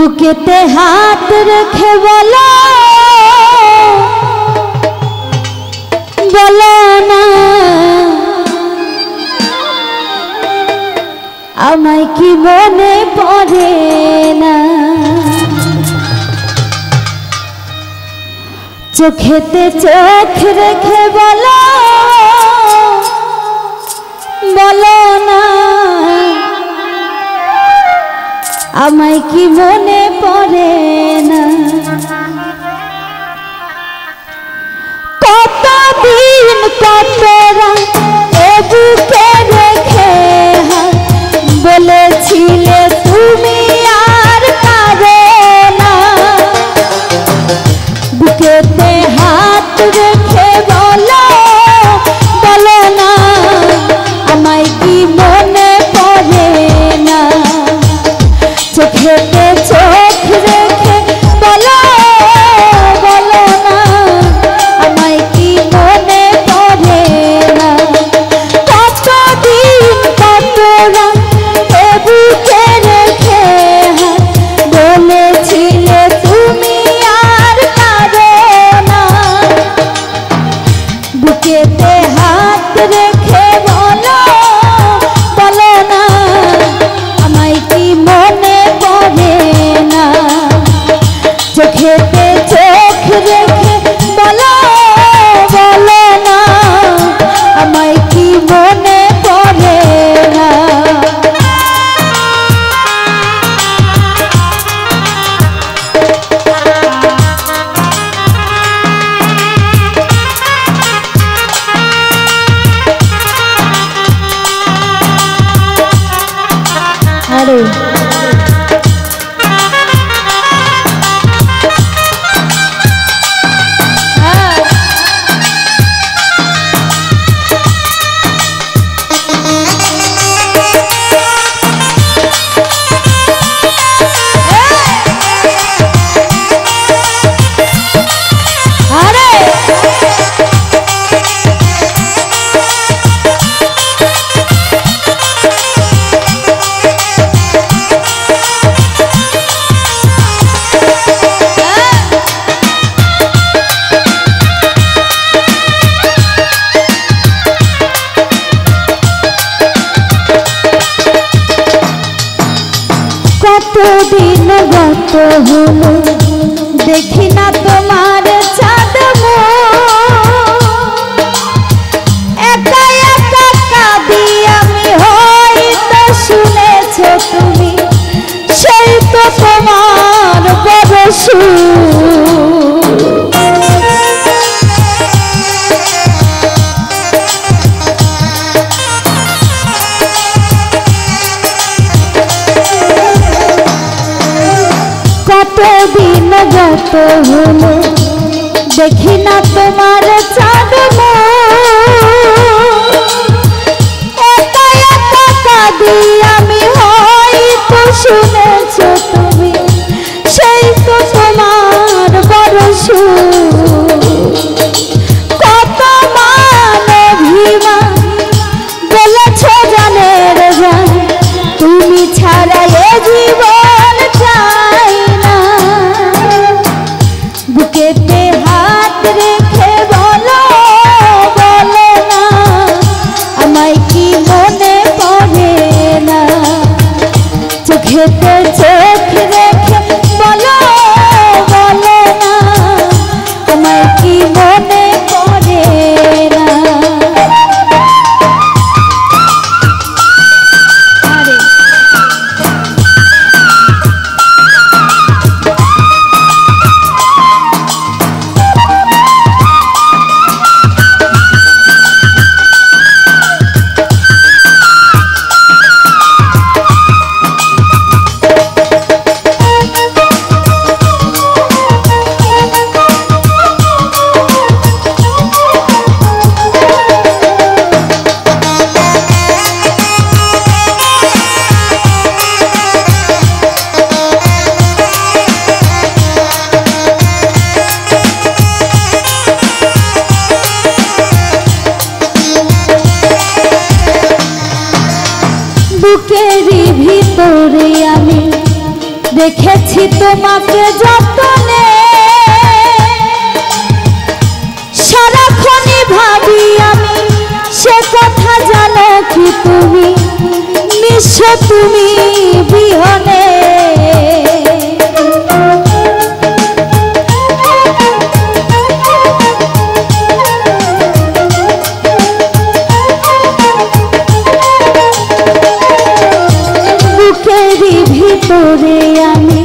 বুকেতে হাত রেখে বলো বলো না আমায় কি মনে পড়ে না চোখেতে চোখ রেখে বলো বলো না আমায় কি মনে পড়ে না কতদিন কত রাত এ বুকে রেখে বলেছিলে তুমি আর কাঁদো না বুকেতে হাত রেখে বলো বলো না আমায় কি মনে পড়ে না চোখেতে চোখ রেখে বলো বলো না আমায় কি মনে পড়ে না কতদিন কত রাত এ বুকে রেখে বলেছিলে তুমি আর কাঁদো না বুকেতে হাত রেখে বলো বলো না আমায় কি মনে পড়ে না চোখেতে চোখ রেখে বলো বলো না আমায় কি মনে পড়ে না আরে কতদিন গত হলো দেখি না তোমার চাঁদ একা একা কাঁদি আমি হয়তো শুনেছ তুমি সেই তো তোমার বড় কতদিন গত হলো দেখি না তোমার চাঁদ একা একা কাঁদি আমি হয়তো শুনেছ তুমি সেই তো তোমার বড় কত মানে ভিমা বলেছ জানের জান তুমি ছাড়া এ জীবন চাই না বুকেতে হাত রেখে বলো বলো না আমায় কি মনে পড়ে না চোখেতে চোখ রেখে বলো বলো না আমায় কি মনে পড়ে না বুকেরই ভিতরে আমি রেখেছি তোমাকে যতনে সারাক্ষণই ভাবি আমি সে কথা জানো কি তুমি নিঃস্ব তুমি বিহনে বুকেরই ভিতরে আমি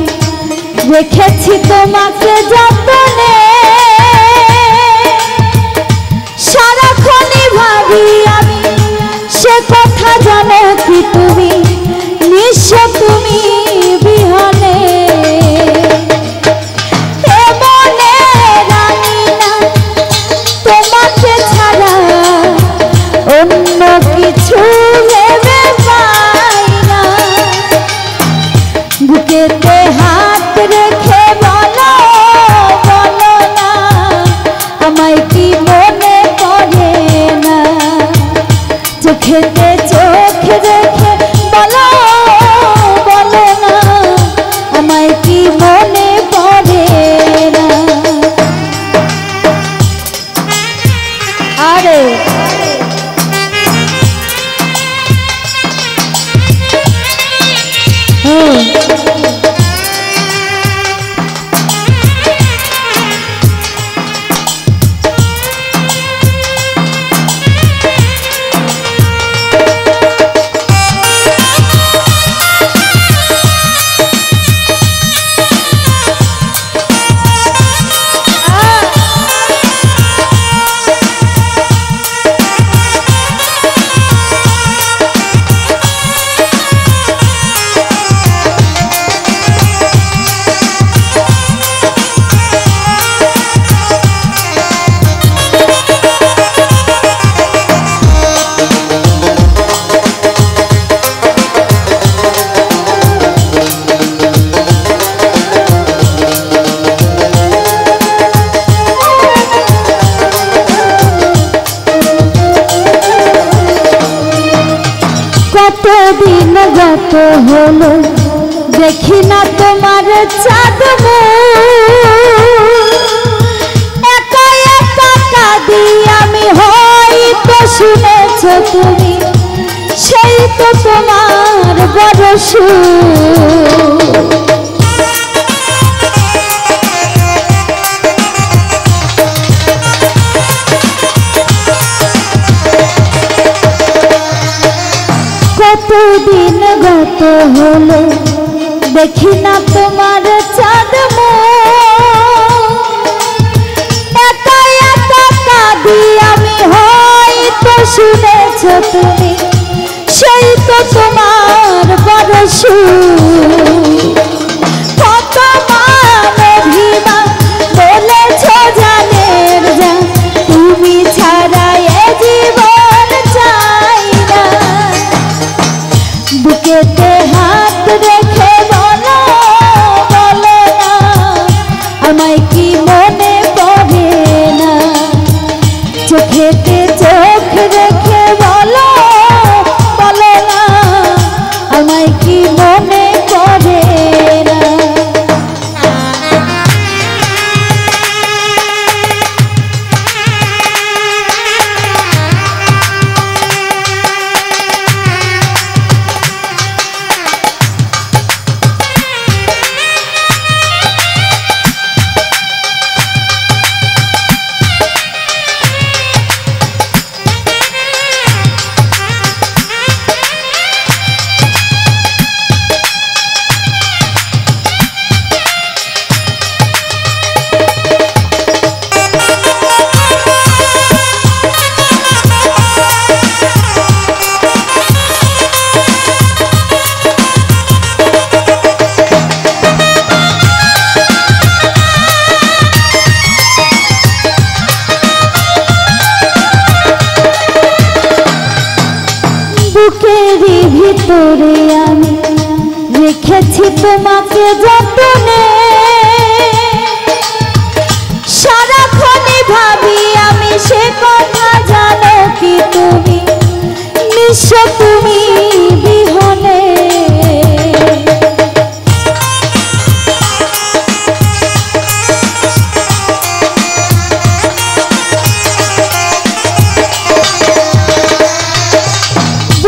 রেখেছি তোমাকে যতনে সারাক্ষণই ভাবি আমি সে কথা জানো কি তুমি নিঃস্ব তুমি বিহনে মনে রানি না তোমাকে ছাড়া অন্য কিছু ভেবে পাই না বুকেতে হাত রেখে বলো বলো না আমায় কি মনে পড়ে না চোখেতে চোখ রেখে বলো বলো না আমায় কি মনে পড়ে না আরে কতদিন গত হলো দেখি না তোমার চাঁদ একা একা কাঁদি আমি হয়তো শুনেছ তুমি সেই তো তোমার বড় সুর কতদিন গত হলো দেখি না তোমার চাঁদ একা একা কাঁদি আমি হয়তো শুনেছ তুমি সেই তো তোমার বড় সুর কত মান অভিমান বলেছ জানের জান তুমি ছাড়া এ জীবন চাই না বুকেতে হাত রেখে বলো বলো না আমায় কি মনে পড়ে না চোখেতে চোখ রেখে বলো বলো না আমায় কি মনে পড়ে না বুকেরই ভিতরে আমি রেখেছি তোমাকে যতনে সারাক্ষণই ভাবি আমি সে কথা জানো কি তুমি নিঃস্ব তুমি বিহনে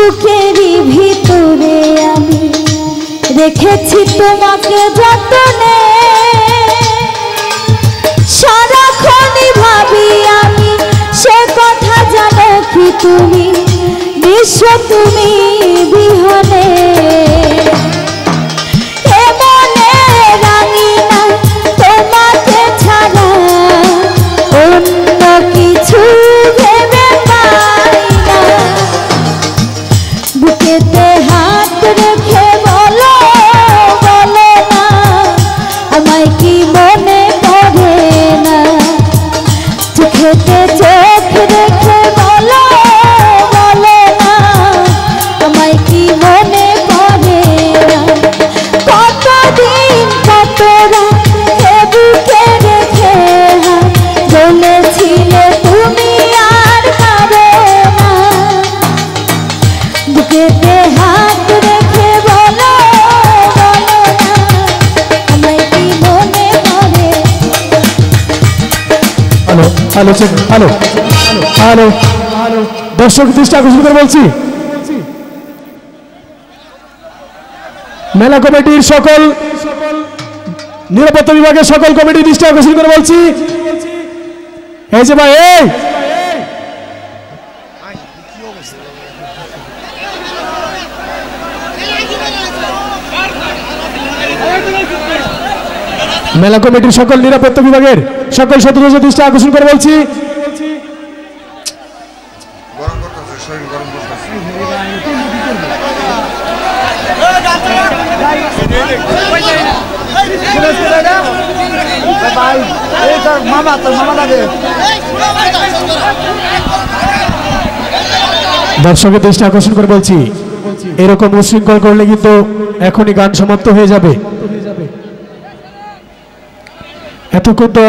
বুকেরই ভিতরে আমি রেখেছি তোমাকে যতনে, সারাক্ষণই ভাবি আমি সে কথা জানো কি তুমি, বিশ্ব তুমি বিহনে। হ্যালো হ্যালো হ্যালো দর্শক দৃষ্টি আকর্ষণ করে বলছি, মেলা কমিটির সকল নিরাপত্তা বিভাগের সকল কমিটির দৃষ্টি আকর্ষণ করে বলছি, এই যে ভাই এই মেলা কমিটির সকল নিরাপত্তা বিভাগের সকল সদস্যদের দৃষ্টি আকর্ষণ করে বলছি, দর্শকের দৃষ্টি আকর্ষণ করে বলছি, এরকম উশৃঙ্খল করলে কিন্তু এখনই গান সমাপ্ত হয়ে যাবে। এতক্ষণ তো